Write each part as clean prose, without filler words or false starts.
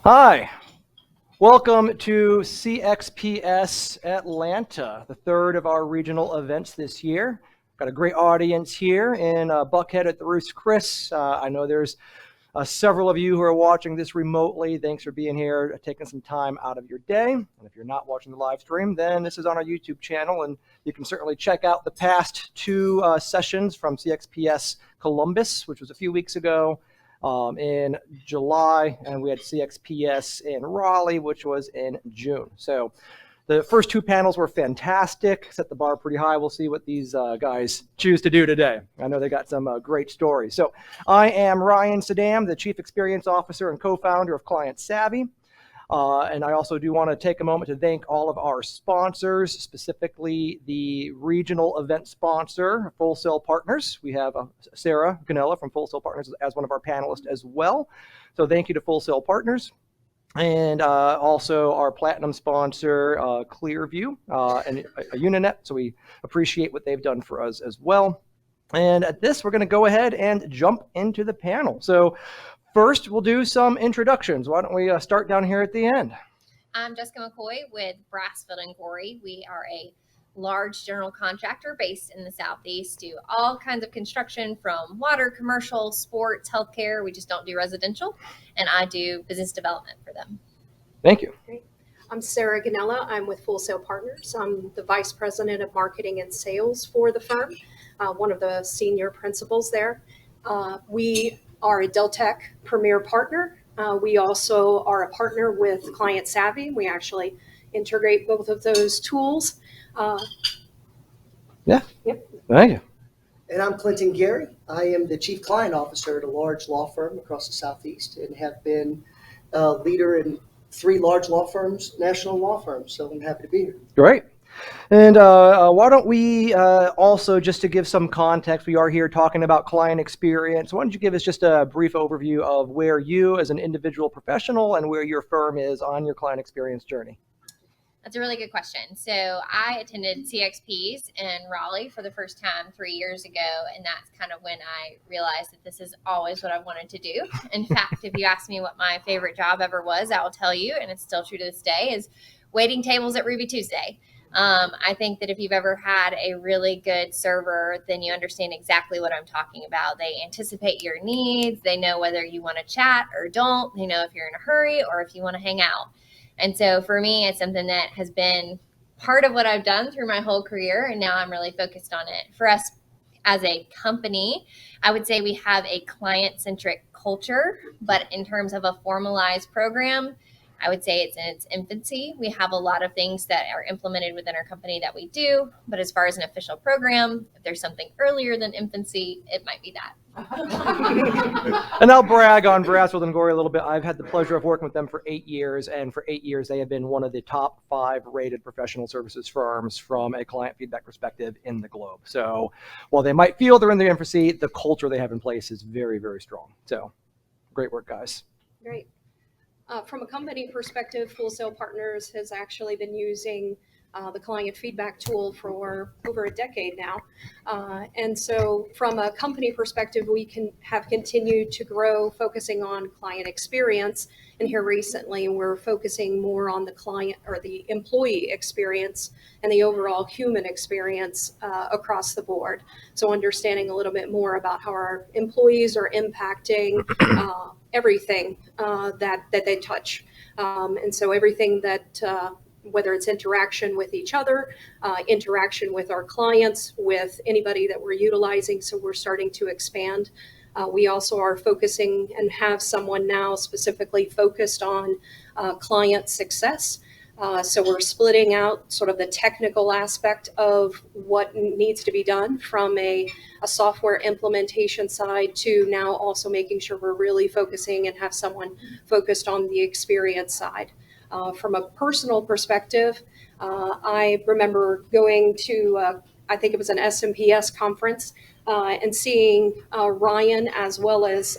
Hi, welcome to CXPS Atlanta, the third of our regional events this year. Got a great audience here in Buckhead at the Roost Chris. I know there's several of you who are watching this remotely. Thanks for being here, taking some time out of your day. And if you're not watching the live stream, then this is on our YouTube channel, and you can certainly check out the past two sessions from CXPS Columbus, which was a few weeks ago in July, and we had CXPS in Raleigh, which was in June. So the first two panels were fantastic, set the bar pretty high. We'll see what these guys choose to do today. I know they got some great stories. So I am Ryan Saddam, the Chief Experience Officer and co-founder of Client Savvy. And I also do want to take a moment to thank all of our sponsors, specifically the regional event sponsor, Full Sail Partners. We have Sarah Ganella from Full Sail Partners as one of our panelists as well. So thank you to Full Sail Partners. And also our platinum sponsor, Clearview and Uninet. So we appreciate what they've done for us as well. And at this, we're going to go ahead and jump into the panel. So first, we'll do some introductions. Why don't we start down here at the end? I'm Jessica McCoy with Brassfield & Gorey. We are a large general contractor based in the Southeast, do all kinds of construction from water, commercial, sports, healthcare. We just don't do residential, and I do business development for them. Thank you. Great. I'm Sarah Ganella. I'm with Full Sail Partners. I'm the Vice President of Marketing and Sales for the firm, one of the senior principals there. We are a Deltek Premier Partner. We also are a partner with Client Savvy. We actually integrate both of those tools. Yep. Thank you. And I'm Clinton Gary. I am the Chief Client Officer at a large law firm across the Southeast and have been a leader in 3 large law firms, national law firms. So I'm happy to be here. Great. And why don't we also, just to give some context, we are here talking about client experience. Why don't you give us just a brief overview of where you as an individual professional and where your firm is on your client experience journey? That's a really good question. So I attended CXPs in Raleigh for the first time 3 years ago, and that's kind of when I realized that this is always what I wanted to do. In fact, if you ask me what my favorite job ever was, I will tell you, and it's still true to this day, is waiting tables at Ruby Tuesday. I think that if you've ever had a really good server, then you understand exactly what I'm talking about. They anticipate your needs. They know whether you want to chat or don't. They know if you're in a hurry or if you want to hang out. And so for me, it's something that has been part of what I've done through my whole career, and now I'm really focused on it. For us as a company, I would say we have a client-centric culture, but in terms of a formalized program, I would say it's in its infancy. We have a lot of things that are implemented within our company that we do, but as far as an official program, if there's something earlier than infancy, it might be that. And I'll brag on Brassfield & Gorey a little bit. I've had the pleasure of working with them for 8 years, and for 8 years they have been one of the top 5 rated professional services firms from a client feedback perspective in the globe. So while they might feel they're in their infancy, the culture they have in place is very, very strong. So great work, guys. Great. From a company perspective, Full Sail Partners has actually been using the client feedback tool for over a decade now. And so from a company perspective, we have continued to grow, focusing on client experience. And here recently, we're focusing more on the client or the employee experience and the overall human experience across the board. So understanding a little bit more about how our employees are impacting everything that they touch. And so everything that whether it's interaction with each other, interaction with our clients, with anybody that we're utilizing. So we're starting to expand. We also are focusing and have someone now specifically focused on client success. So we're splitting out sort of the technical aspect of what needs to be done from a software implementation side to now also making sure we're really focusing and have someone focused on the experience side. From a personal perspective, I remember going to, I think it was an SMPS conference, and seeing Ryan as well as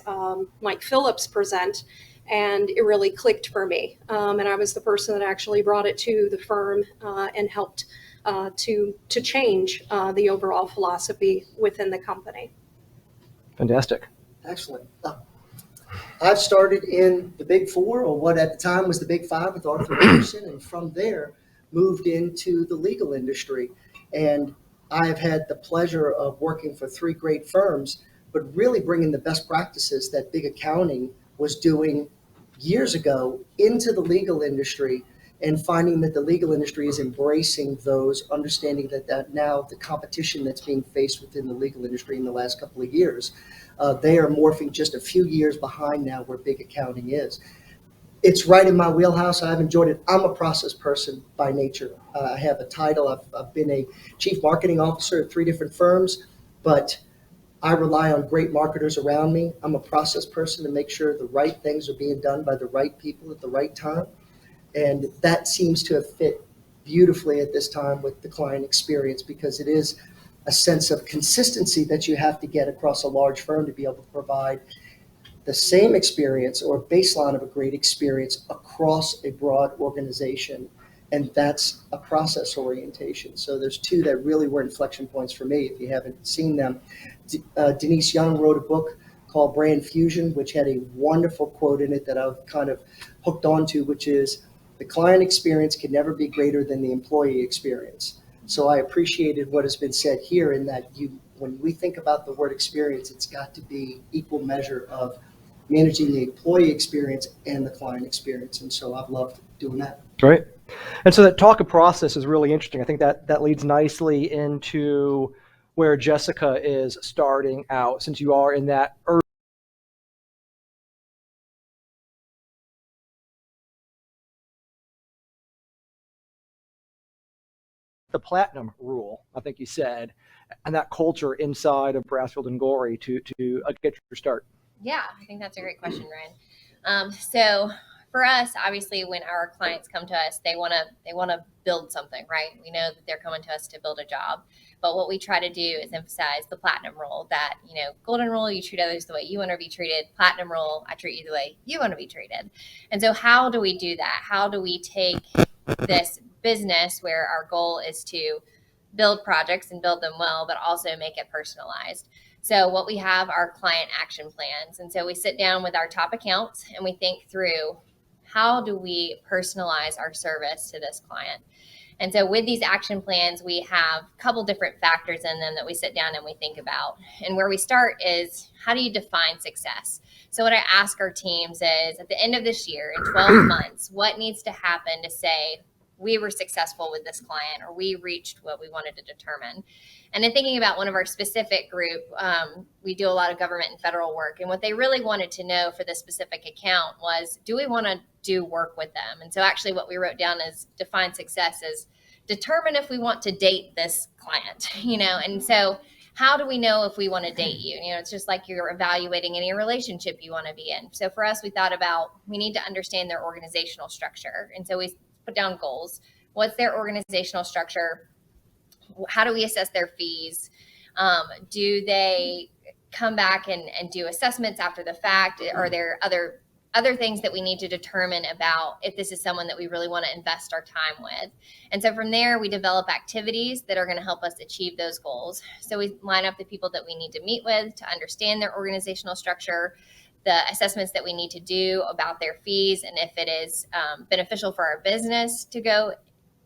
Mike Phillips present, and it really clicked for me. And I was the person that actually brought it to the firm and helped to change the overall philosophy within the company. Fantastic. Excellent. I've started in the Big Four, or what at the time was the Big Five with Arthur Andersen, and from there moved into the legal industry. And I've had the pleasure of working for three great firms, but really bringing the best practices that big accounting was doing years ago into the legal industry, and finding that the legal industry is embracing those, understanding that now the competition that's being faced within the legal industry in the last couple of years, they are morphing just a few years behind now where big accounting is. It's right in my wheelhouse. I've enjoyed it. I'm a process person by nature. I have a title. I've been a chief marketing officer at three different firms, but I rely on great marketers around me. I'm a process person to make sure the right things are being done by the right people at the right time. And that seems to have fit beautifully at this time with the client experience, because it is a sense of consistency that you have to get across a large firm to be able to provide the same experience or baseline of a great experience across a broad organization. And that's a process orientation. So there's two that really were inflection points for me. If you haven't seen them, Denise Young wrote a book called Brand Fusion, which had a wonderful quote in it that I've kind of hooked onto, which is, the client experience can never be greater than the employee experience. So I appreciated what has been said here, in that when we think about the word experience, it's got to be equal measure of managing the employee experience and the client experience. And so I've loved doing that. Right. And so that talk of process is really interesting. I think that leads nicely into where Jessica is starting out, since you are in that early. The platinum rule, I think you said, and that culture inside of Brassfield and Gorey to get your start. Yeah, I think that's a great question, Ryan. So for us, obviously, when our clients come to us, they want to build something, right? We know that they're coming to us to build a job, but what we try to do is emphasize the platinum rule. That, golden rule, you treat others the way you want to be treated. Platinum rule, I treat you the way you want to be treated. And so, how do we do that? How do we take this business where our goal is to build projects and build them well, but also make it personalized? So what we have are client action plans. And so we sit down with our top accounts and we think through, how do we personalize our service to this client? And so with these action plans, we have a couple different factors in them that we sit down and we think about. And where we start is, how do you define success? So what I ask our teams is, at the end of this year, in 12 months, what needs to happen to say we were successful with this client, or we reached what we wanted to determine? And in thinking about one of our specific group, we do a lot of government and federal work. And what they really wanted to know for this specific account was, do we want to do work with them? And so actually what we wrote down is, define success as, determine if we want to date this client, And so how do we know if we want to date you? It's just like you're evaluating any relationship you want to be in. So for us, we thought about, we need to understand their organizational structure. And so we put down goals. What's their organizational structure? How do we assess their fees? Do they come back and do assessments after the fact? Are there other things that we need to determine about if this is someone that we really want to invest our time with? And so from there, we develop activities that are going to help us achieve those goals. So we line up the people that we need to meet with to understand their organizational structure, the assessments that we need to do about their fees, and if it is beneficial for our business to go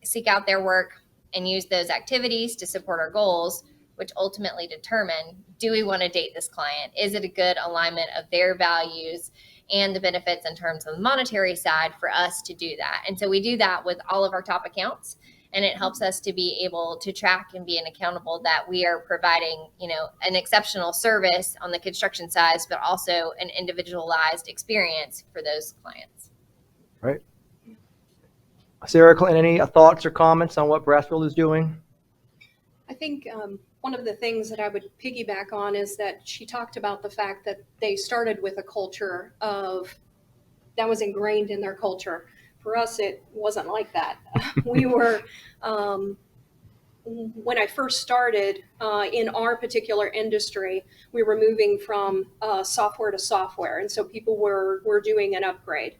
seek out their work, and use those activities to support our goals, which ultimately determine, do we want to date this client? Is it a good alignment of their values and the benefits in terms of the monetary side for us to do that? And so we do that with all of our top accounts, and it helps us to be able to track and be accountable that we are providing, an exceptional service on the construction side, but also an individualized experience for those clients. Right. Sarah, any thoughts or comments on what Brassfield is doing? I think one of the things that I would piggyback on is that she talked about the fact that they started with a culture that was ingrained in their culture. For us, it wasn't like that. We were, when I first started in our particular industry, we were moving from software to software. And so people were doing an upgrade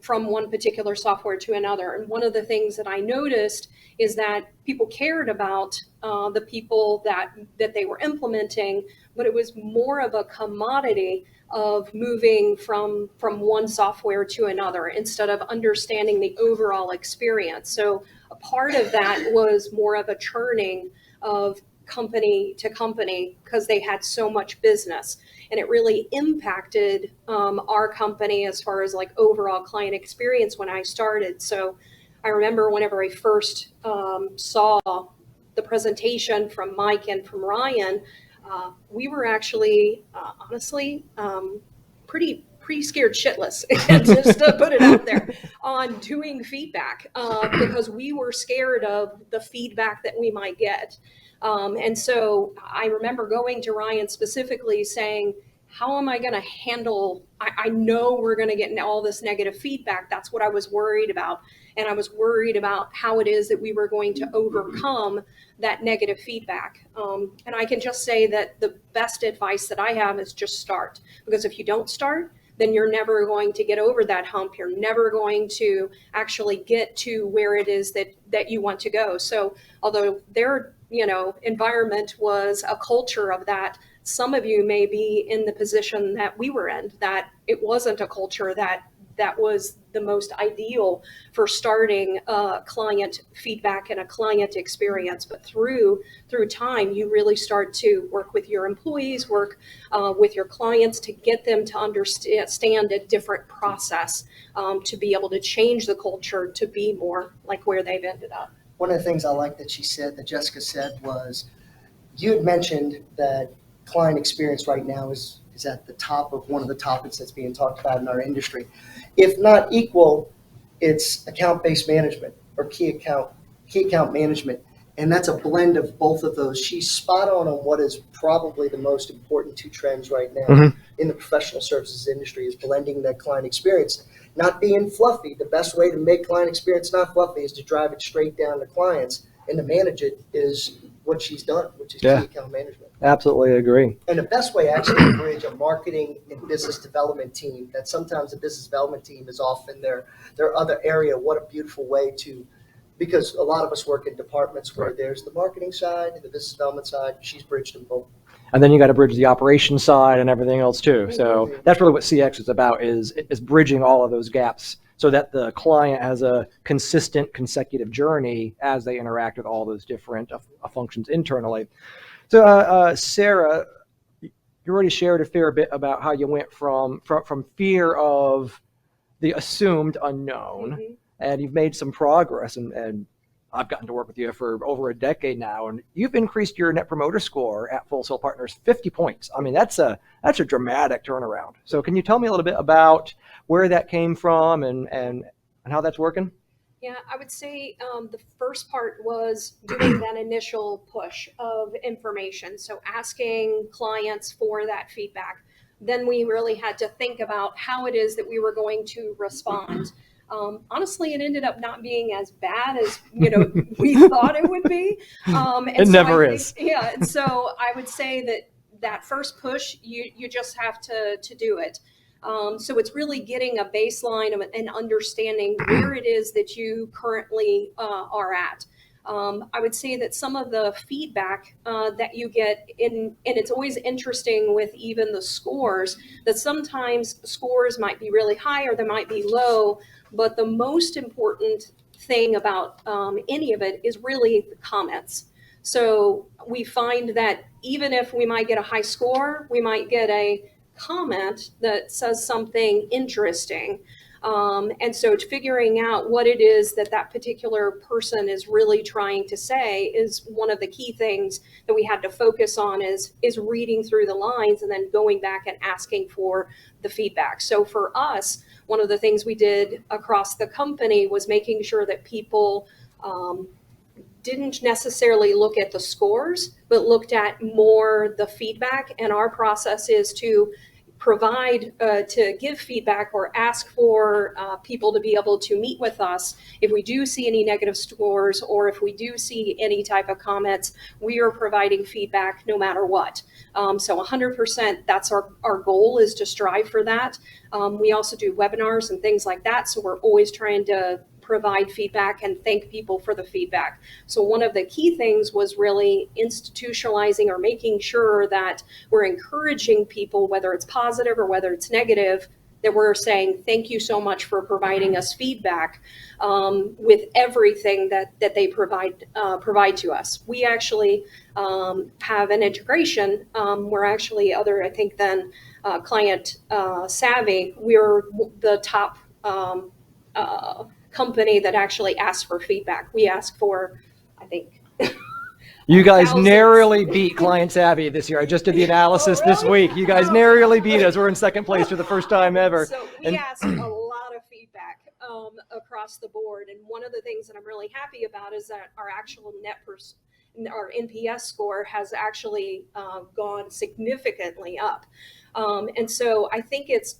from one particular software to another. And one of the things that I noticed is that people cared about the people that they were implementing, but it was more of a commodity of moving from one software to another instead of understanding the overall experience. So a part of that was more of a churning of company to company because they had so much business, and it really impacted our company as far as like overall client experience when I started. So I remember whenever I first saw the presentation from Mike and from Ryan, we were actually honestly pretty scared shitless, just to put it out there, on doing feedback because we were scared of the feedback that we might get. And so I remember going to Ryan specifically saying, how am I going to handle, I know we're going to get all this negative feedback. That's what I was worried about. And I was worried about how it is that we were going to overcome that negative feedback. And I can just say that the best advice that I have is just start. Because if you don't start, then you're never going to get over that hump. You're never going to actually get to where it is that you want to go. So although their environment was a culture of that, some of you may be in the position that we were in, that it wasn't a culture that was the most ideal for starting client feedback and a client experience. But through time, you really start to work with your employees, work with your clients to get them to understand a different process, to be able to change the culture to be more like where they've ended up. One of the things I like that she said, that Jessica said, was you had mentioned that client experience right now is at the top of one of the topics that's being talked about in our industry. If not equal, it's account-based management or key account management. And that's a blend of both of those. She's spot on what is probably the most important two trends right now in the professional services industry, is blending that client experience, not being fluffy. The best way to make client experience not fluffy is to drive it straight down to clients, and to manage it is what she's done, which is key account management. Absolutely agree. And the best way actually to bridge a marketing and business development team, that sometimes the business development team is off in their other area. What a beautiful way to, because a lot of us work in departments where there's the marketing side and the business development side. She's bridged them both. And then you got to bridge the operations side and everything else too. So that's really what CX is about, is bridging all of those gaps so that the client has a consistent, consecutive journey as they interact with all those different functions internally. So Sarah, you already shared a fair bit about how you went from fear of the assumed unknown, and you've made some progress, and I've gotten to work with you for over a decade now, and you've increased your Net Promoter Score at Full Sail Partners 50 points. I mean, that's a dramatic turnaround. So can you tell me a little bit about where that came from and how that's working? Yeah, I would say the first part was doing that initial push of information. So asking clients for that feedback. Then we really had to think about how it is that we were going to respond. Honestly, it ended up not being as bad as we thought it would be. It never is. Yeah, and so I would say that first push, you just have to do it. So it's really getting a baseline of and understanding where it is that you currently are at. I would say that some of the feedback that you get and it's always interesting with even the scores, that sometimes scores might be really high or they might be low, but the most important thing about any of it is really the comments. So we find that even if we might get a high score, we might get a comment that says something interesting. And so figuring out what it is that particular person is really trying to say is one of the key things that we had to focus on, is reading through the lines and then going back and asking for the feedback. So for us, one of the things we did across the company was making sure that people didn't necessarily look at the scores, but looked at more the feedback. And our process is to provide, to give feedback or ask for people to be able to meet with us. If we do see any negative scores or if we do see any type of comments, we are providing feedback no matter what. So 100%, that's our goal, is to strive for that. We also do webinars and things like that. So we're always trying to provide feedback and thank people for the feedback. So one of the key things was really institutionalizing or making sure that we're encouraging people, whether it's positive or whether it's negative, that we're saying thank you so much for providing us feedback with everything that they provide to us. We actually have an integration. We're actually I think than client savvy. We're the top company that actually asks for feedback. We ask for, I think. You guys thousands. narrowly beat Client Savvy this year. I just did the analysis this week. You guys narrowly beat us. We're in second place for the first time ever. So we ask a lot of feedback across the board. And one of the things that I'm really happy about is that our actual our NPS score has actually gone significantly up. And so I think it's,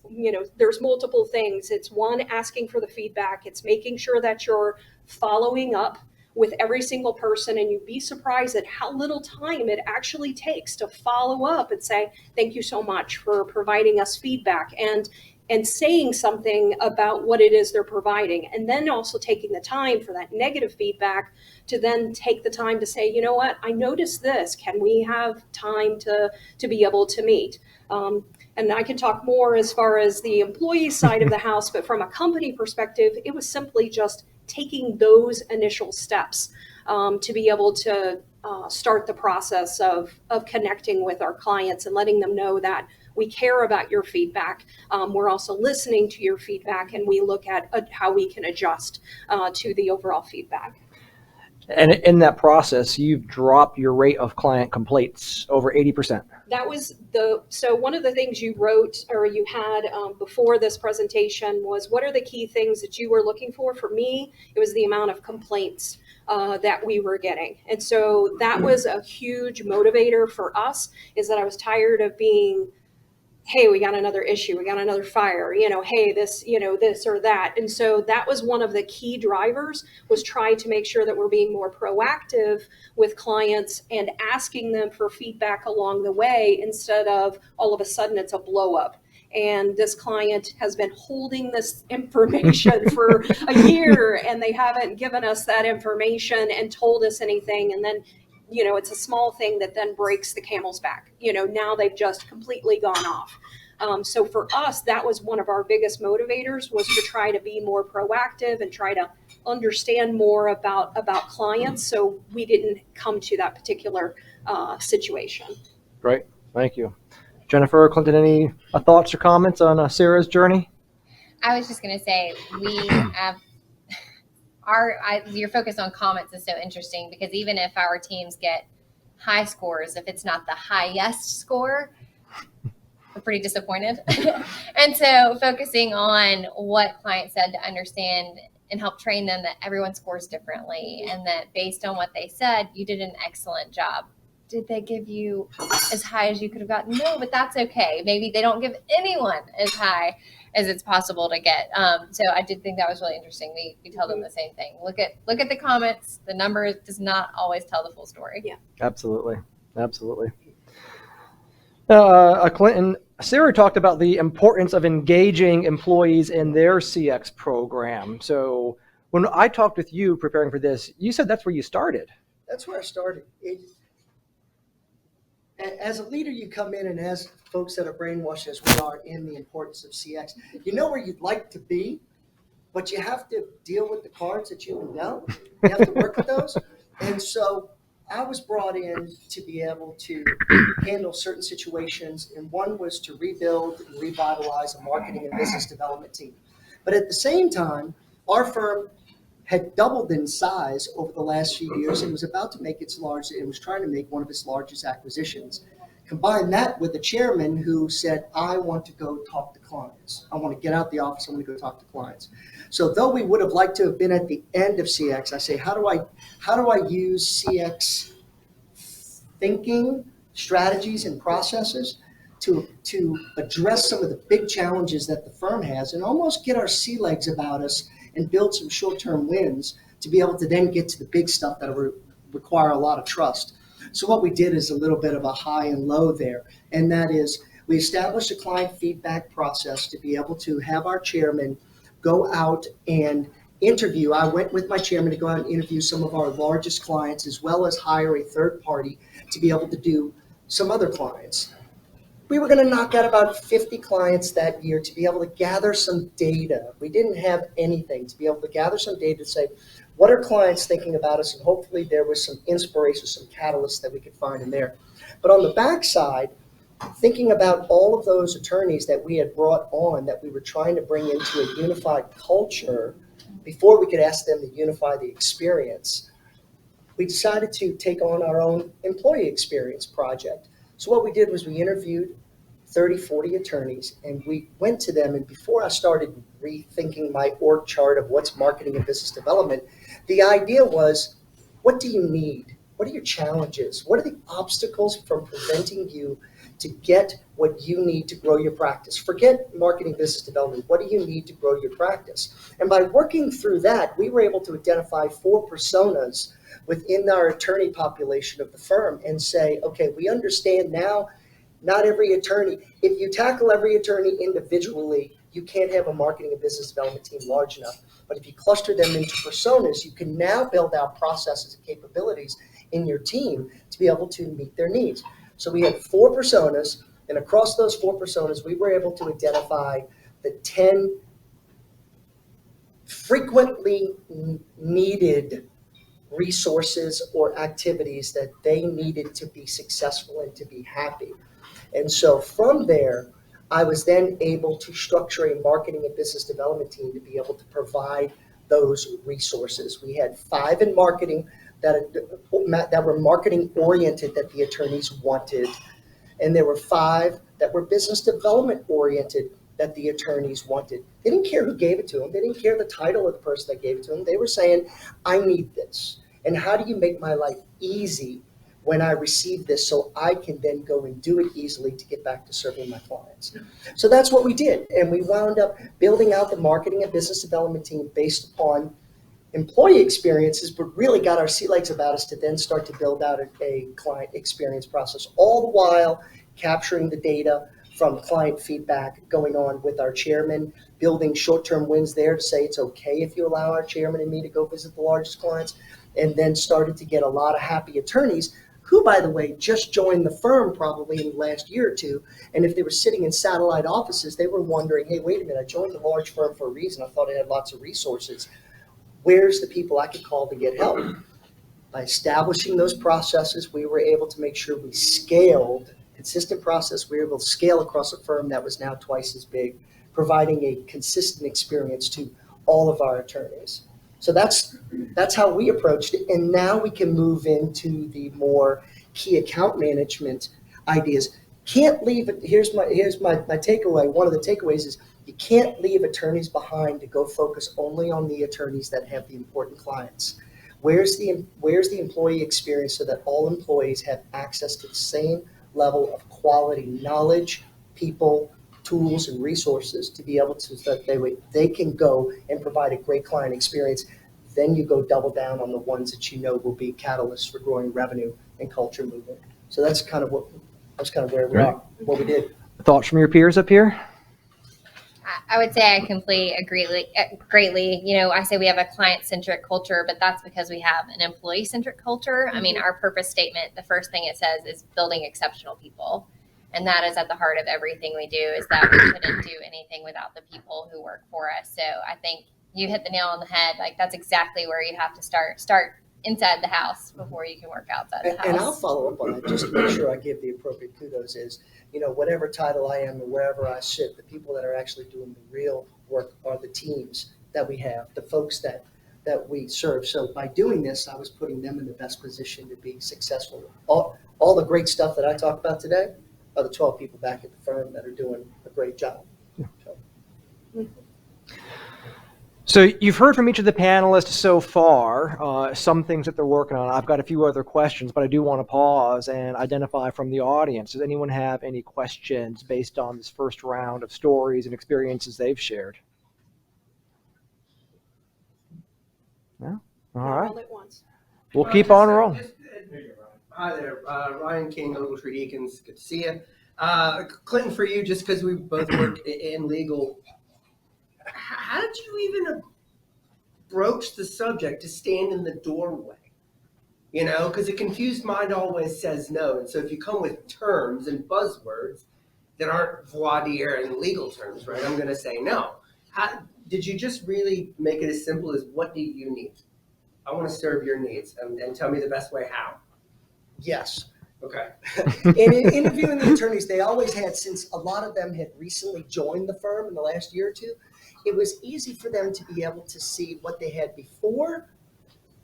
there's multiple things. It's one, asking for the feedback. It's making sure that you're following up with every single person, and you'd be surprised at how little time it actually takes to follow up and say, thank you so much for providing us feedback, and saying something about what it is they're providing. And then also taking the time for that negative feedback to then take the time to say, you know what, I noticed this. Can we have time to be able to meet? And I can talk more as far as the employee side of the house, but from a company perspective, it was simply just taking those initial steps to be able to start the process of connecting with our clients and letting them know that we care about your feedback. We're also listening to your feedback, and we look at how we can adjust to the overall feedback. And in that process, you've dropped your rate of client complaints over 80%. That was so one of the things you wrote or you had before this presentation was, what are the key things that you were looking for? For me, it was the amount of complaints that we were getting. And so that was a huge motivator for us, is that I was tired of being, hey, we got another issue, we got another fire, hey, this, this or that. And so that was one of the key drivers, was trying to make sure that we're being more proactive with clients and asking them for feedback along the way, instead of all of a sudden it's a blow up. And this client has been holding this information for a year, and they haven't given us that information and told us anything. And then it's a small thing that then breaks the camel's back. Now they've just completely gone off. So for us, that was one of our biggest motivators, was to try to be more proactive and try to understand more about clients, so we didn't come to that particular situation. Great, thank you. Jennifer, Clinton, any thoughts or comments on Sarah's journey? I was just going to say, we have your focus on comments is so interesting, because even if our teams get high scores, if it's not the highest score, we're pretty disappointed. And so focusing on what clients said to understand and help train them that everyone scores differently, and that based on what they said, you did an excellent job. Did they give you as high as you could have gotten? No, but that's okay. Maybe they don't give anyone as high as it's possible to get. So I did think that was really interesting. We tell them the same thing. Look at the comments. The number does not always tell the full story. Yeah, absolutely. Now, Clinton, Sarah talked about the importance of engaging employees in their CX program. So when I talked with you preparing for this, you said that's where you started. That's where I started. As a leader, you come in, and as folks that are brainwashed as we are in the importance of CX, you know where you'd like to be, but you have to deal with the cards that you've been dealt. You have to work with those. And so I was brought in to be able to handle certain situations, and one was to rebuild and revitalize a marketing and business development team. But at the same time, our firm had doubled in size over the last few years and was about to make it was trying to make one of its largest acquisitions. Combine that with the chairman who said, I want to go talk to clients. I want to get out the office. I want to go talk to clients. So though we would have liked to have been at the end of CX, I say, how do I use CX thinking, strategies, and processes to address some of the big challenges that the firm has, and almost get our sea legs about us and build some short-term wins to be able to then get to the big stuff that require a lot of trust. So what we did is a little bit of a high and low there, and that is we established a client feedback process to be able to have our chairman go out and interview. I went with my chairman to go out and interview some of our largest clients, as well as hire a third party to be able to do some other clients. We were going to knock out about 50 clients that year to be able to gather some data. We didn't have anything, to be able to gather some data to say, what are clients thinking about us? And hopefully there was some inspiration, some catalysts that we could find in there. But on the backside, thinking about all of those attorneys that we had brought on, that we were trying to bring into a unified culture before we could ask them to unify the experience, we decided to take on our own employee experience project. So what we did was we interviewed 30, 40 attorneys, and we went to them. And before I started rethinking my org chart of what's marketing and business development, the idea was, what do you need? What are your challenges? What are the obstacles from preventing you to get what you need to grow your practice? Forget marketing, business development. What do you need to grow your practice? And by working through that, we were able to identify 4 personas within our attorney population of the firm and say, okay, we understand now, not every attorney, if you tackle every attorney individually, you can't have a marketing and business development team large enough. But if you cluster them into personas, you can now build out processes and capabilities in your team to be able to meet their needs. So we had 4 personas, and across those 4 personas, we were able to identify the 10 frequently needed resources or activities that they needed to be successful and to be happy. And so from there, I was then able to structure a marketing and business development team to be able to provide those resources. We had 5 in marketing that were marketing oriented that the attorneys wanted. And there were 5 that were business development oriented that the attorneys wanted. They didn't care who gave it to them. They didn't care the title of the person that gave it to them. They were saying, I need this. And how do you make my life easy when I receive this so I can then go and do it easily to get back to serving my clients? So that's what we did. And we wound up building out the marketing and business development team based upon employee experiences, but really got our sea legs about us to then start to build out a client experience process, all the while capturing the data from client feedback going on with our chairman, building short-term wins there to say it's okay if you allow our chairman and me to go visit the largest clients, and then started to get a lot of happy attorneys who, by the way, just joined the firm probably in the last year or 2. And if they were sitting in satellite offices, they were wondering, hey, wait a minute, I joined a large firm for a reason. I thought I had lots of resources. Where's the people I could call to get help? By establishing those processes, we were able to make sure we scaled, consistent process, we were able to scale across a firm that was now twice as big, providing a consistent experience to all of our attorneys. So that's how we approached it. And now we can move into the more key account management ideas. Can't leave it. Here's my takeaway. One of the takeaways is you can't leave attorneys behind to go focus only on the attorneys that have the important clients. Where's the employee experience so that all employees have access to the same level of quality knowledge, people, tools, and resources to be able to, so that they can go and provide a great client experience. Then you go double down on the ones that you know will be catalysts for growing revenue and culture movement. So that's kind of where we are, what we did. Thoughts from your peers up here? I would say I completely agree greatly. You know, I say we have a client-centric culture, but that's because we have an employee-centric culture. I mean, our purpose statement, the first thing it says is building exceptional people. And that is at the heart of everything we do, is that we couldn't do anything without the people who work for us. So I think you hit the nail on the head. Like, that's exactly where you have to start inside the house before you can work outside the house. And I'll follow up on that just to make sure I give the appropriate kudos is, you know, whatever title I am and wherever I sit, the people that are actually doing the real work are the teams that we have, the folks that we serve. So by doing this, I was putting them in the best position to be successful. All the great stuff that I talked about today are the 12 people back at the firm that are doing a great job. So you've heard from each of the panelists so far, some things that they're working on. I've got a few other questions, but I do want to pause and identify from the audience. Does anyone have any questions based on this first round of stories and experiences they've shared? No? All right. All at once. We'll keep on rolling. Hi there, Ryan King, Ogletree Eakins. Good to see you. Clinton, for you, just because we both work in legal, how did you even broach the subject, to stand in the doorway. You know, because a confused mind always says no. And so if you come with terms and buzzwords that aren't voir dire and legal terms, right, I'm going to say no. Did you just really make it as simple as, what do you need? I want to serve your needs, and tell me the best way how. Yes. Okay. In interviewing the attorneys, they always had, since a lot of them had recently joined the firm in the last year or two, it was easy for them to be able to see what they had before,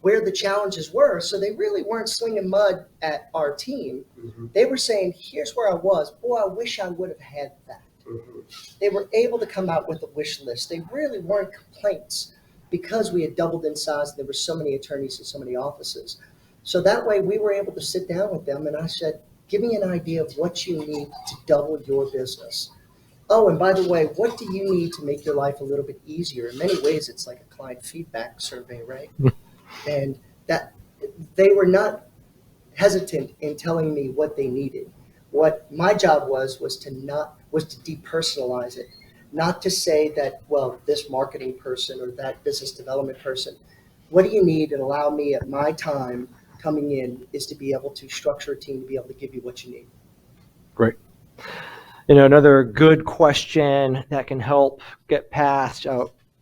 where the challenges were. So they really weren't slinging mud at our team. Mm-hmm. They were saying, here's where I was. Boy, I wish I would have had that. Mm-hmm. They were able to come out with a wish list. They really weren't complaints, because we had doubled in size. There were so many attorneys in so many offices. So that way we were able to sit down with them, and I said, give me an idea of what you need to double your business. Oh, and by the way, what do you need to make your life a little bit easier? In many ways, it's like a client feedback survey, right? And that they were not hesitant in telling me what they needed. What my job was to depersonalize it, not to say that, well, this marketing person or that business development person, what do you need, and allow me at my time coming in is to be able to structure a team to be able to give you what you need. Great. You know, another good question that can help get past,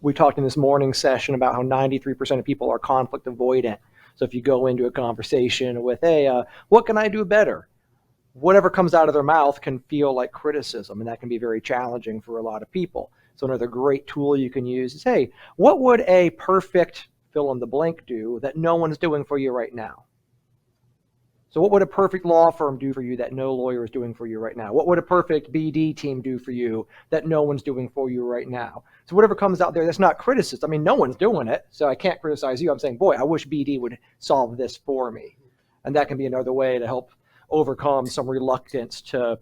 we talked in this morning session about how 93% of people are conflict avoidant. So if you go into a conversation with, hey, what can I do better? Whatever comes out of their mouth can feel like criticism, and that can be very challenging for a lot of people. So another great tool you can use is, hey, what would a perfect fill in the blank do that no one's doing for you right now? So what would a perfect law firm do for you that no lawyer is doing for you right now? What would a perfect BD team do for you that no one's doing for you right now? So whatever comes out there, that's not criticism. I mean, no one's doing it, so I can't criticize you. I'm saying, boy, I wish BD would solve this for me. And that can be another way to help overcome some reluctance to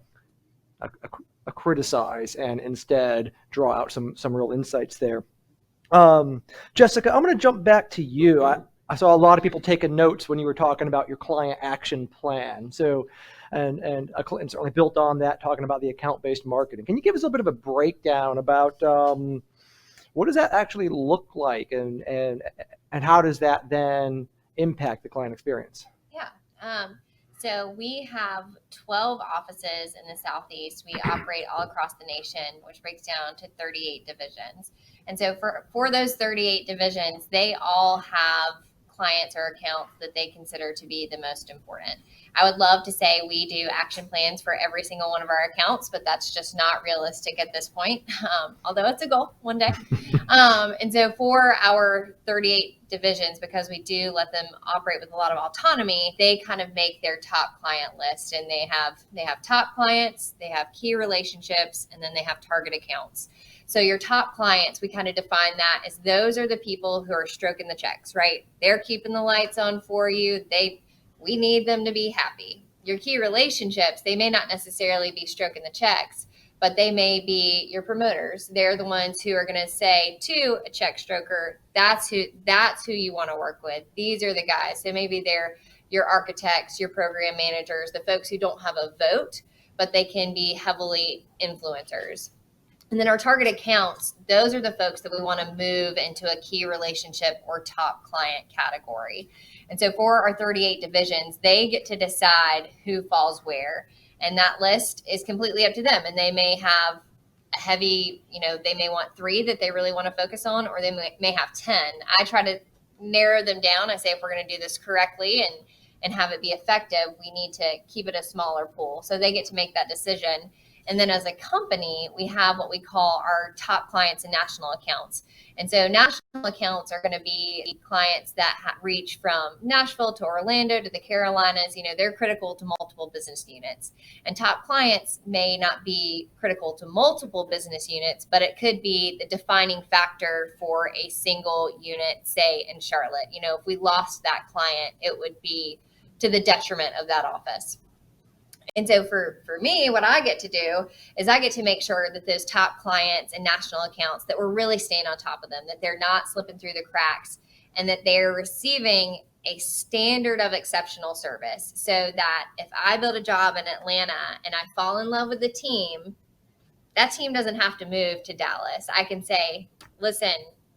criticize and instead draw out some real insights there. Jessica, I'm going to jump back to you. I saw a lot of people taking notes when you were talking about your client action plan. So, and certainly built on that, talking about the account-based marketing. Can you give us a little bit of a breakdown about what does that actually look like, and how does that then impact the client experience? Yeah. So we have 12 offices in the Southeast. We operate all across the nation, which breaks down to 38 divisions. And so for those 38 divisions, they all have clients or accounts that they consider to be the most important. I would love to say we do action plans for every single one of our accounts, but that's just not realistic at this point, although it's a goal one day. And so for our 38 divisions, because we do let them operate with a lot of autonomy, they kind of make their top client list, and they have top clients, they have key relationships, and then they have target accounts. So your top clients, we kind of define that as those are the people who are stroking the checks, right? They're keeping the lights on for you. We need them to be happy. Your key relationships, they may not necessarily be stroking the checks, but they may be your promoters. They're the ones who are going to say to a check stroker, that's who you want to work with. These are the guys. So maybe they're your architects, your program managers, the folks who don't have a vote, but they can be heavily influencers. And then our target accounts, those are the folks that we want to move into a key relationship or top client category. And so for our 38 divisions, they get to decide who falls where. And that list is completely up to them. And they may have a heavy, they may want 3 that they really want to focus on, or they may have 10. I try to narrow them down. I say, if we're going to do this correctly and have it be effective, we need to keep it a smaller pool. So they get to make that decision. And then as a company, we have what we call our top clients and national accounts. And so national accounts are going to be clients that reach from Nashville to Orlando to the Carolinas. They're critical to multiple business units. And top clients may not be critical to multiple business units, but it could be the defining factor for a single unit, say in Charlotte. If we lost that client, it would be to the detriment of that office. And so for me, what I get to do is I get to make sure that those top clients and national accounts, that we're really staying on top of them, that they're not slipping through the cracks, and that they're receiving a standard of exceptional service, so that if I build a job in Atlanta and I fall in love with the team, that team doesn't have to move to Dallas. I can say, listen,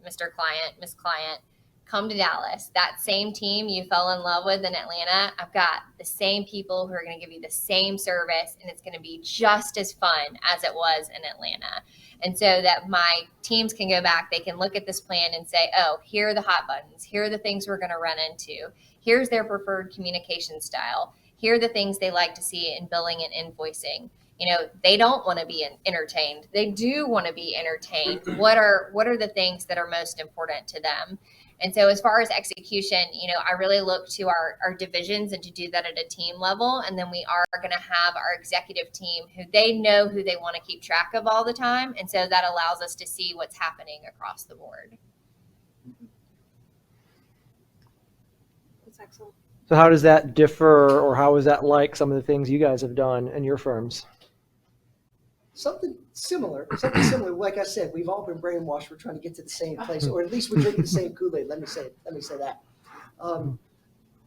Mr. Client, Miss Client, come to Dallas. That same team you fell in love with in Atlanta, I've got the same people who are going to give you the same service, and it's going to be just as fun as it was in Atlanta. And so that my teams can go back, they can look at this plan and say, oh, here are the hot buttons. Here are the things we're going to run into. Here's their preferred communication style. Here are the things they like to see in billing and invoicing. You know, they don't want to be entertained. They do want to be entertained. What are the things that are most important to them? And so as far as execution, you know, I really look to our divisions and to do that at a team level. And then we are going to have our executive team who they know who they want to keep track of all the time. And so that allows us to see what's happening across the board. That's excellent. So how does that differ, or how is that like some of the things you guys have done in your firms? Something similar. Like I said, we've all been brainwashed. We're trying to get to the same place, or at least we drink the same Kool-Aid. Let me say that.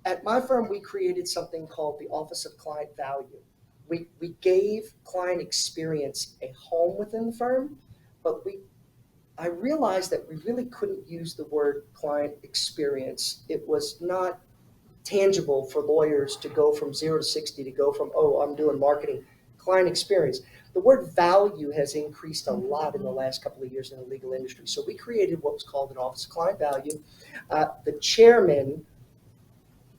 At my firm, we created something called the Office of Client Value. We gave client experience a home within the firm, but I realized that we really couldn't use the word client experience. It was not tangible for lawyers to go from 0 to 60, to go from, oh, I'm doing marketing, client experience. The word value has increased a lot in the last couple of years in the legal industry. So we created what was called an Office of Client Value. The chairman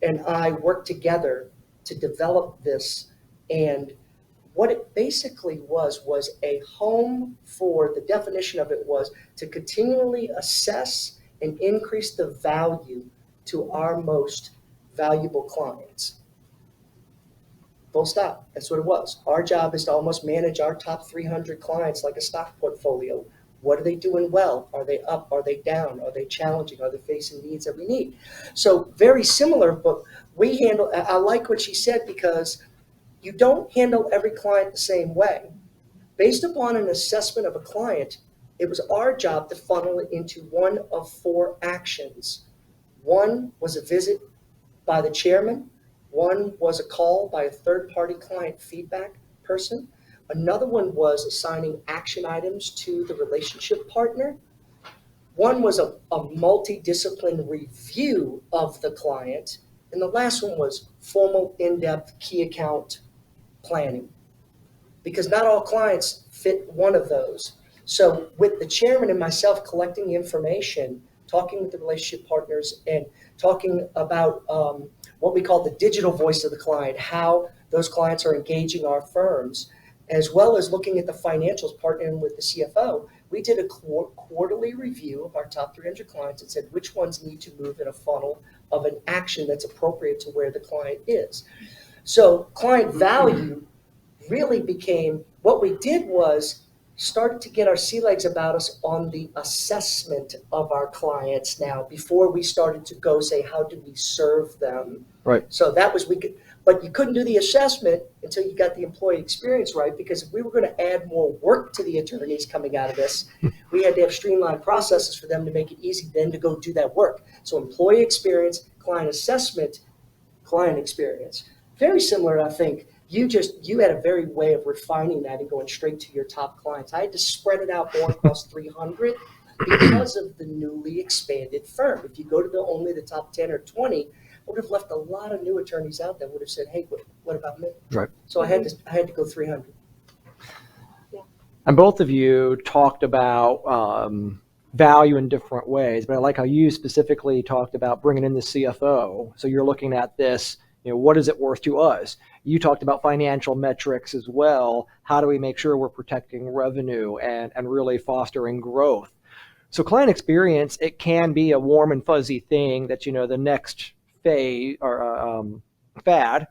and I worked together to develop this. And what it basically was a home for, the definition of it was to continually assess and increase the value to our most valuable clients. Full stop. That's what it was. Our job is to almost manage our top 300 clients like a stock portfolio. What are they doing well? Are they up? Are they down? Are they challenging? Are they facing needs that we need? So very similar, but we handle, I like what she said, because you don't handle every client the same way. Based upon an assessment of a client, it was our job to funnel it into one of 4 actions. One was a visit by the chairman. One was a call by a third-party client feedback person. Another one was assigning action items to the relationship partner. One was a multidiscipline review of the client. And the last one was formal, in-depth key account planning, because not all clients fit one of those. So with the chairman and myself collecting the information, talking with the relationship partners, and talking about what we call the digital voice of the client, how those clients are engaging our firms, as well as looking at the financials, partnering with the CFO, we did a quarterly review of our top 300 clients and said which ones need to move in a funnel of an action that's appropriate to where the client is. So client value really became, what we did was start to get our sea legs about us on the assessment of our clients now, before we started to go say, how do we serve them? Right. So that was, but you couldn't do the assessment until you got the employee experience right, because if we were going to add more work to the attorneys coming out of this, we had to have streamlined processes for them to make it easy then to go do that work. So employee experience, client assessment, client experience. Very similar, I think. You had a very way of refining that and going straight to your top clients. I had to spread it out more across 300 because of the newly expanded firm. If you go to only the top 10 or 20, I would have left a lot of new attorneys out that would have said, hey, what about me? Right. So I had to go 300. Yeah. And both of you talked about value in different ways, but I like how you specifically talked about bringing in the CFO. So you're looking at this, what is it worth to us? You talked about financial metrics as well. How do we make sure we're protecting revenue and really fostering growth? So client experience, it can be a warm and fuzzy thing that's, the next phase or fad,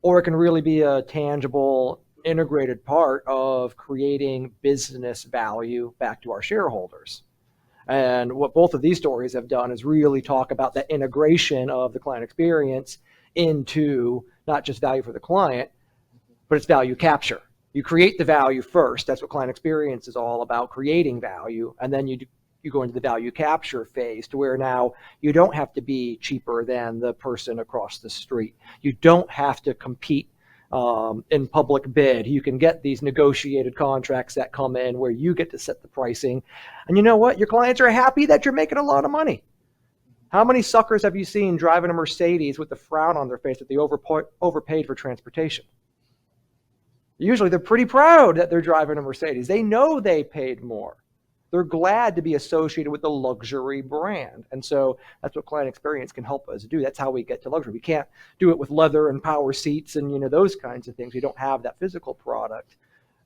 or it can really be a tangible, integrated part of creating business value back to our shareholders. And what both of these stories have done is really talk about that integration of the client experience into not just value for the client, but it's value capture. You create the value first. That's what client experience is all about, creating value. And then you go into the value capture phase, to where now you don't have to be cheaper than the person across the street. You don't have to compete in public bid. You can get these negotiated contracts that come in where you get to set the pricing. And you know what? Your clients are happy that you're making a lot of money. How many suckers have you seen driving a Mercedes with the frown on their face that they overpaid for transportation? Usually they're pretty proud that they're driving a Mercedes. They know they paid more. They're glad to be associated with the luxury brand. And so that's what client experience can help us do. That's how we get to luxury. We can't do it with leather and power seats and those kinds of things. We don't have that physical product.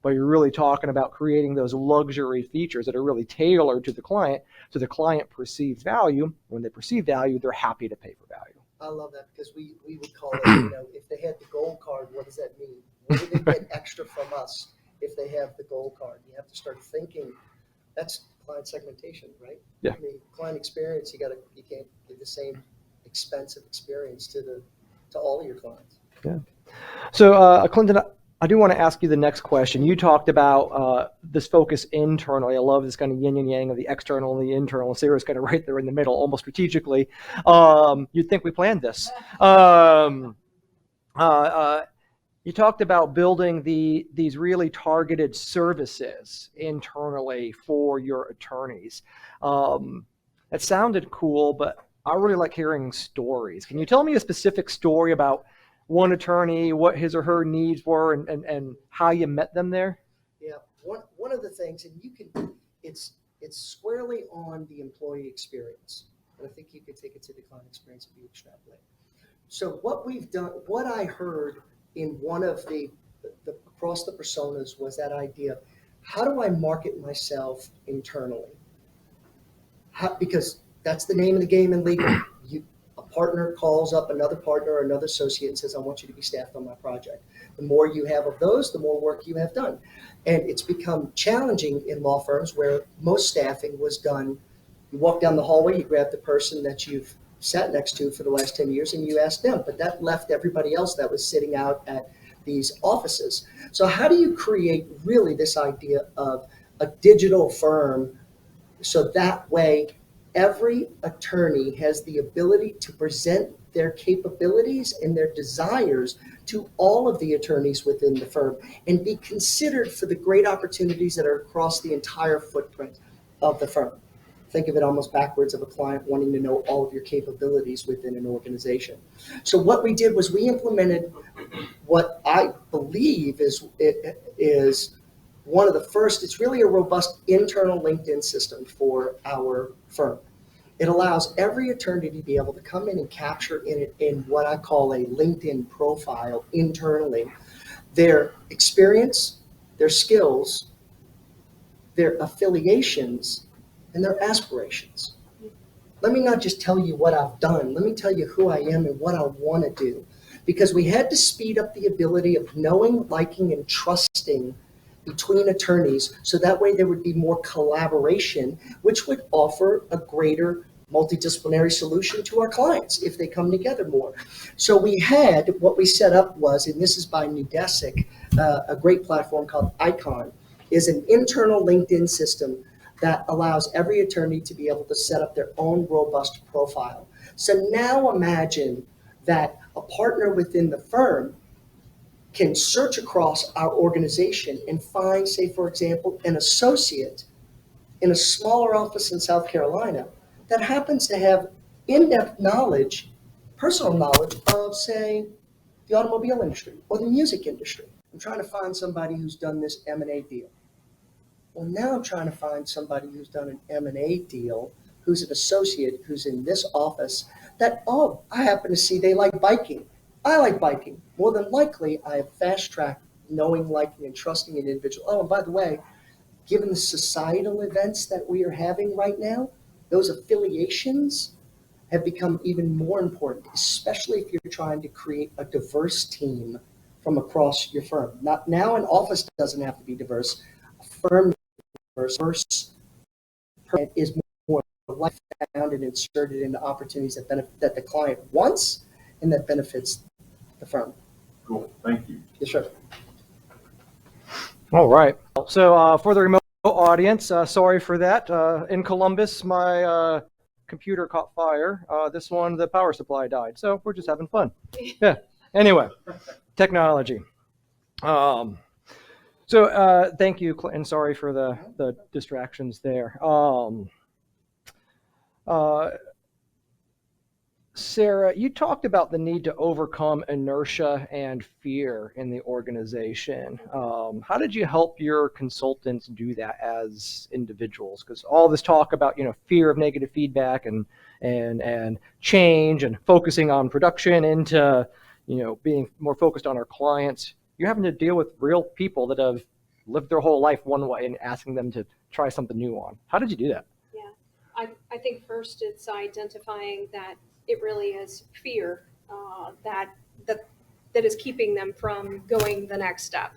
But you're really talking about creating those luxury features that are really tailored to the client, so the client perceives value. When they perceive value, they're happy to pay for value. I love that because we would call it, if they had the gold card, what does that mean? What do they get extra from us if they have the gold card? You have to start thinking. That's client segmentation, right? Yeah. I mean, client experience, you can't give the same expensive experience to all of your clients. Yeah. So, Clinton, I do want to ask you the next question. You talked about this focus internally. I love this kind of yin and yang of the external and the internal. Sarah's kind of right there in the middle, almost strategically. You'd think we planned this. You talked about building these really targeted services internally for your attorneys. That sounded cool, but I really like hearing stories. Can you tell me a specific story about one attorney, what his or her needs were, and how you met them there? Yeah, one of the things, and it's squarely on the employee experience, and I think you could take it to the client experience if you extrapolate. So what we've done, what I heard in one of the across the personas was that idea of how do I market myself internally? Because that's the name of the game in legal. A partner calls up another partner or another associate and says, I want you to be staffed on my project. The more you have of those, the more work you have done. And it's become challenging in law firms where most staffing was done. You walk down the hallway, you grab the person that you've sat next to for the last 10 years and you ask them, but that left everybody else that was sitting out at these offices. So how do you create really this idea of a digital firm so that way every attorney has the ability to present their capabilities and their desires to all of the attorneys within the firm and be considered for the great opportunities that are across the entire footprint of the firm? Think of it almost backwards of a client wanting to know all of your capabilities within an organization. So what we did was we implemented what I believe is one of the first. It's really a robust internal LinkedIn system for our firm. It allows every attorney to be able to come in and capture in what I call a LinkedIn profile internally, their experience, their skills, their affiliations, and their aspirations. Let me not just tell you what I've done. Let me tell you who I am and what I want to do. Because we had to speed up the ability of knowing, liking, and trusting between attorneys so that way there would be more collaboration, which would offer a greater multidisciplinary solution to our clients if they come together more. So what we set up was, and this is by Nudesic, a great platform called Icon, is an internal LinkedIn system that allows every attorney to be able to set up their own robust profile. So now imagine that a partner within the firm can search across our organization and find, say, for example, an associate in a smaller office in South Carolina that happens to have in-depth knowledge, personal knowledge of, say, the automobile industry or the music industry. I'm trying to find somebody who's done this M&A deal. Well, now I'm trying to find somebody who's done an M&A deal, who's an associate, who's in this office, that, I happen to see they like biking. I like biking. More than likely, I have fast-tracked knowing, liking, and trusting an individual. Oh, and by the way, given the societal events that we are having right now, those affiliations have become even more important, especially if you're trying to create a diverse team from across your firm. Now an office doesn't have to be diverse. A firm diverse is more life found and inserted into opportunities that the client wants and that benefits the firm. Cool, thank you. Yes, sir. All right. So for the remote audience, sorry for that. In Columbus, my computer caught fire. This one, the power supply died. So we're just having fun. Yeah. Anyway, technology. So thank you, and sorry for the distractions there. Sarah, you talked about the need to overcome inertia and fear in the organization. How did you help your consultants do that as individuals? Because all this talk about, fear of negative feedback and change and focusing on production into, being more focused on our clients. You're having to deal with real people that have lived their whole life one way and asking them to try something new on. How did you do that? Yeah, I think first it's identifying that it really is fear that is keeping them from going the next step.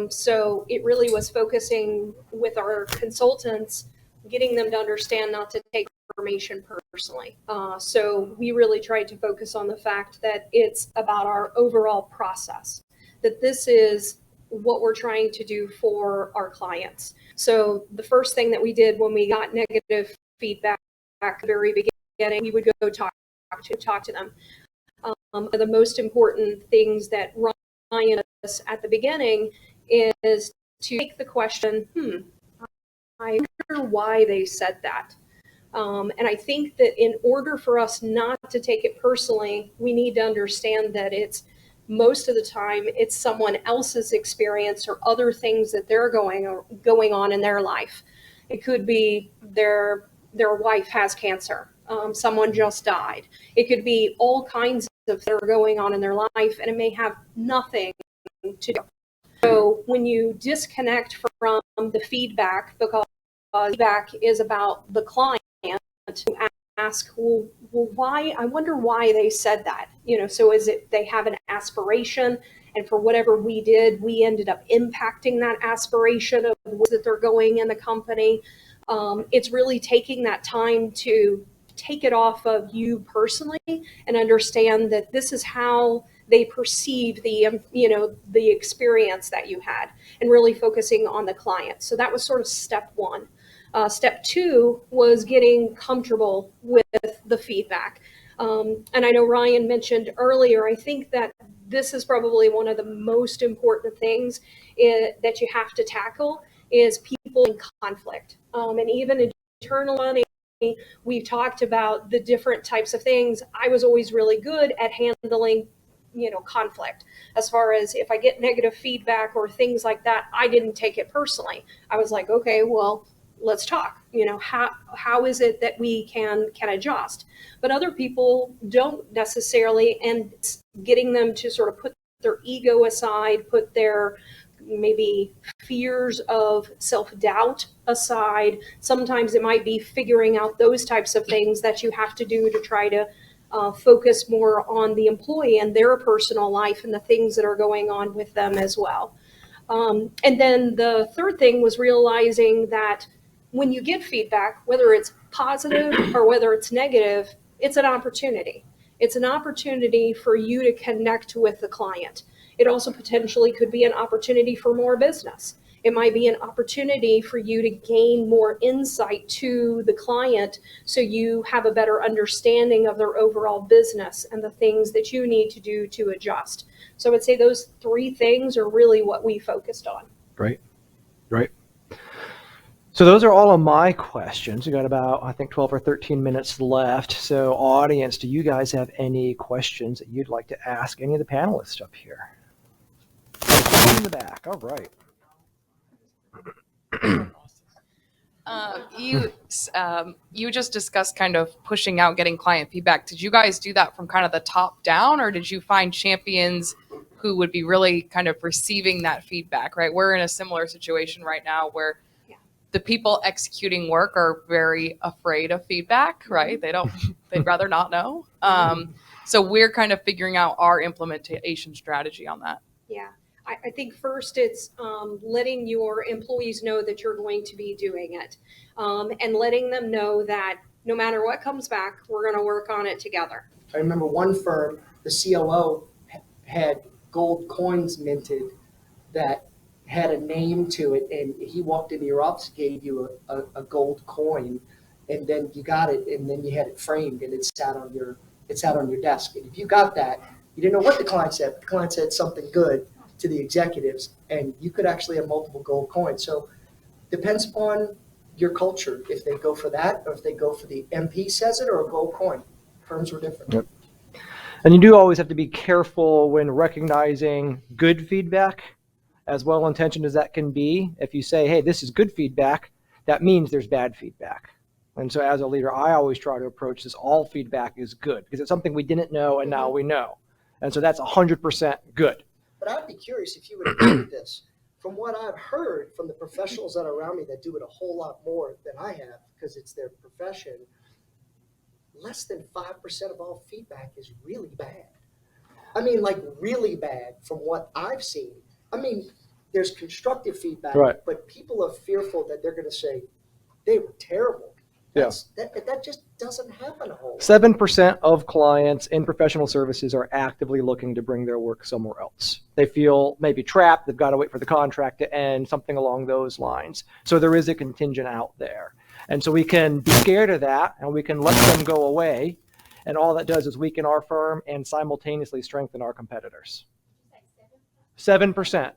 So it really was focusing with our consultants, getting them to understand not to take information personally. So we really tried to focus on the fact that it's about our overall process, that this is what we're trying to do for our clients. So the first thing that we did when we got negative feedback at the very beginning, we would go talk to them. The most important things that Ryan does at the beginning is to take the question, I wonder why they said that. And I think that in order for us not to take it personally, we need to understand that it's most of the time it's someone else's experience or other things that they're going on in their life. It could be their wife has cancer. Someone just died. It could be all kinds of things that are going on in their life, and it may have nothing to do. So when you disconnect from the feedback, because feedback is about the client, to ask, well, why? I wonder why they said that. So is it they have an aspiration, and for whatever we did, we ended up impacting that aspiration of that they're going in the company. It's really taking that time to take it off of you personally and understand that this is how they perceive the experience that you had, and really focusing on the client. So that was sort of step one. Step two was getting comfortable with the feedback. And I know Ryan mentioned earlier, I think that this is probably one of the most important things that you have to tackle is people in conflict. And even internally, we've talked about the different types of things. I was always really good at handling conflict. As far as if I get negative feedback or things like that, I didn't take it personally. I was like, okay, well, let's talk. How is it that we can adjust? But other people don't necessarily, and getting them to sort of put their ego aside, put their maybe fears of self-doubt aside. Sometimes it might be figuring out those types of things that you have to do to try to focus more on the employee and their personal life and the things that are going on with them as well. And then the third thing was realizing that when you get feedback, whether it's positive or whether it's negative, it's an opportunity. It's an opportunity for you to connect with the client. It also potentially could be an opportunity for more business. It might be an opportunity for you to gain more insight to the client so you have a better understanding of their overall business and the things that you need to do to adjust. So I would say those three things are really what we focused on. Great. So those are all of my questions. We got about, I think, 12 or 13 minutes left. So audience, do you guys have any questions that you'd like to ask any of the panelists up here? In the back. All right. You just discussed kind of pushing out, getting client feedback. Did you guys do that from kind of the top down, or did you find champions who would be really kind of receiving that feedback, right? We're in a similar situation right now where the people executing work are very afraid of feedback, right? They'd rather not know. So we're kind of figuring out our implementation strategy on that. Yeah. I think first it's letting your employees know that you're going to be doing it, and letting them know that no matter what comes back, we're going to work on it together. I remember one firm, the COO had gold coins minted that had a name to it, and he walked into your office, gave you a gold coin, and then you got it, and then you had it framed, and it sat on your desk. And if you got that, you didn't know what the client said, but the client said something good to the executives, and you could actually have multiple gold coins. So depends upon your culture, if they go for that, or if they go for the MP says it or a gold coin. Terms were different. Yep. And you do always have to be careful when recognizing good feedback, as well-intentioned as that can be. If you say, hey, this is good feedback, that means there's bad feedback. And so as a leader, I always try to approach this, all feedback is good, because it's something we didn't know and now we know. And so that's 100% good. But I'd be curious if you would agree with this. From what I've heard from the professionals that are around me that do it a whole lot more than I have, because it's their profession, less than 5% of all feedback is really bad. I mean, like really bad from what I've seen. I mean, there's constructive feedback, Right. but people are fearful that they're going to say they were terrible. That just doesn't happen a whole lot. 7% of clients in professional services are actively looking to bring their work somewhere else. They feel maybe trapped, they've got to wait for the contract to end, something along those lines. So there is a contingent out there. And so we can be scared of that and we can let them go away. And all that does is weaken our firm and simultaneously strengthen our competitors. 7%.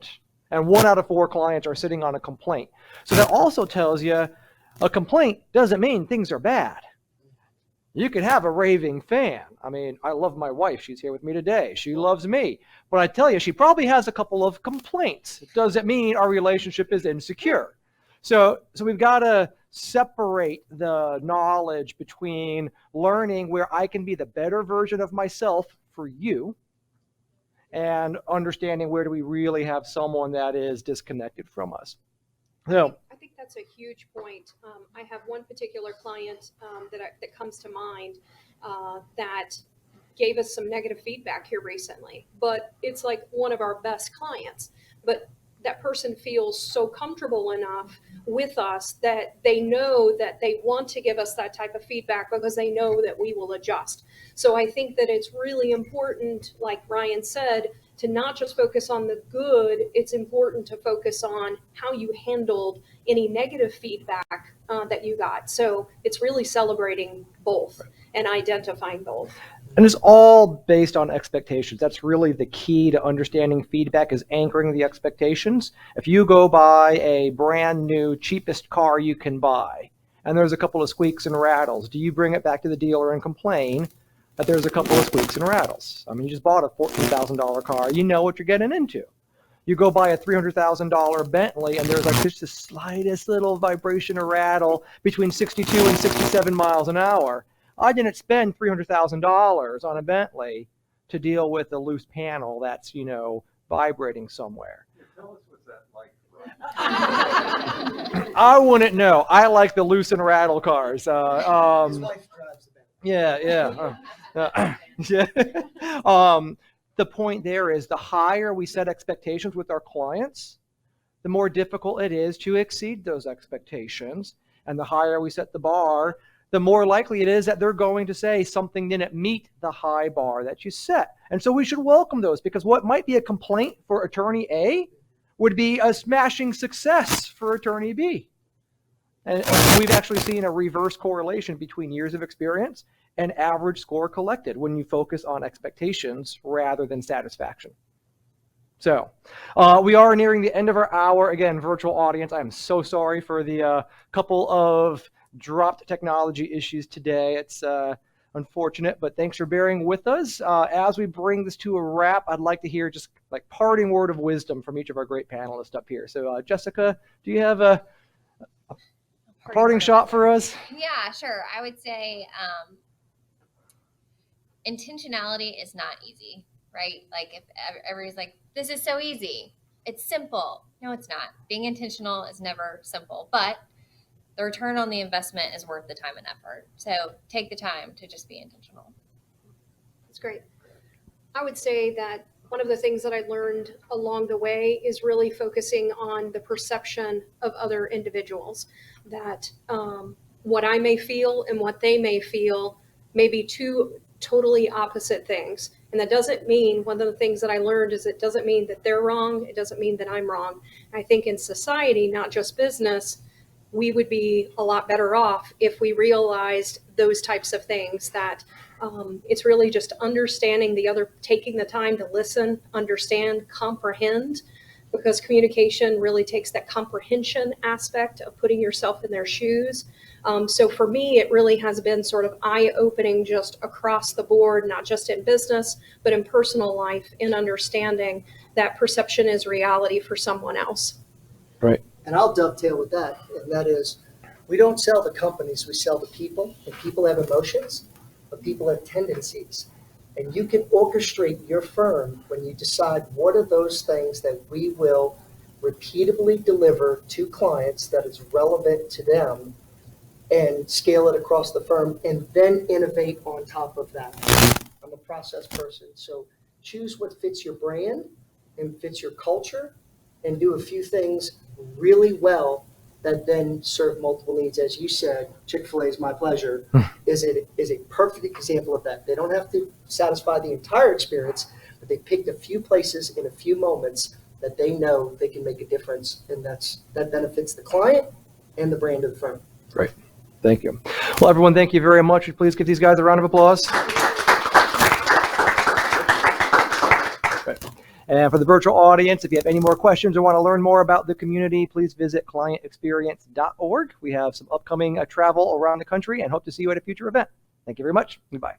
And 1 out of 4 clients are sitting on a complaint. So that also tells you a complaint doesn't mean things are bad. You could have a raving fan. I mean, I love my wife. She's here with me today. She loves me. But I tell you, she probably has a couple of complaints. It doesn't mean our relationship is insecure. So we've got to separate the knowledge between learning where I can be the better version of myself for you and understanding where do we really have someone that is disconnected from us. So I think that's a huge point. I have one particular client that comes to mind that gave us some negative feedback here recently, but it's like one of our best clients. But that person feels so comfortable enough with us that they know that they want to give us that type of feedback because they know that we will adjust. So I think that it's really important, like Ryan said, to not just focus on the good. It's important to focus on how you handled any negative feedback that you got. So it's really celebrating both and identifying both. And it's all based on expectations. That's really the key to understanding feedback, is anchoring the expectations. If you go buy a brand new, cheapest car you can buy, and there's a couple of squeaks and rattles, do you bring it back to the dealer and complain that there's a couple of squeaks and rattles? I mean, you just bought a $14,000 car. You know what you're getting into. You go buy a $300,000 Bentley, and there's like just the slightest little vibration or rattle between 62 and 67 miles an hour. I didn't spend $300,000 on a Bentley to deal with a loose panel that's, vibrating somewhere. Tell us what's that like. I wouldn't know. I like the loose and rattle cars. His wife drives the Bentley. Yeah. The point there is the higher we set expectations with our clients, the more difficult it is to exceed those expectations. And the higher we set the bar, the more likely it is that they're going to say something didn't meet the high bar that you set. And so we should welcome those, because what might be a complaint for attorney A would be a smashing success for attorney B. And we've actually seen a reverse correlation between years of experience and average score collected when you focus on expectations rather than satisfaction. So we are nearing the end of our hour. Again, virtual audience, I am so sorry for the couple of dropped technology issues today. It's unfortunate, but thanks for bearing with us. As we bring this to a wrap, I'd like to hear just like parting word of wisdom from each of our great panelists up here. So Jessica, do you have a parting shot for us? Yeah, sure. I would say intentionality is not easy, right? Like if everybody's like, this is so easy, it's simple. No, it's not. Being intentional is never simple, but the return on the investment is worth the time and effort. So take the time to just be intentional. That's great. I would say that one of the things that I learned along the way is really focusing on the perception of other individuals, that what I may feel and what they may feel may be two totally opposite things. And that doesn't mean, one of the things that I learned is it doesn't mean that they're wrong. It doesn't mean that I'm wrong. I think in society, not just business, we would be a lot better off if we realized those types of things, that it's really just understanding the other, taking the time to listen, understand, comprehend, because communication really takes that comprehension aspect of putting yourself in their shoes So for me, it really has been sort of eye-opening just across the board, not just in business, but in personal life, in understanding that perception is reality for someone else. Right. And I'll dovetail with that, and that is, we don't sell the companies, we sell the people, and people have emotions, but people have tendencies. And you can orchestrate your firm when you decide what are those things that we will repeatedly deliver to clients that is relevant to them, and scale it across the firm, and then innovate on top of that. I'm a process person, so choose what fits your brand and fits your culture, and do a few things really well that then serve multiple needs. As you said, Chick-fil-A is my pleasure, is a perfect example of that. They don't have to satisfy the entire experience, but they picked a few places in a few moments that they know they can make a difference, and that benefits the client and the brand of the firm. Great. Thank you. Well, everyone, thank you very much. Please give these guys a round of applause. Right. And for the virtual audience, if you have any more questions or want to learn more about the community, please visit clientexperience.org. We have some upcoming travel around the country and hope to see you at a future event. Thank you very much. Goodbye.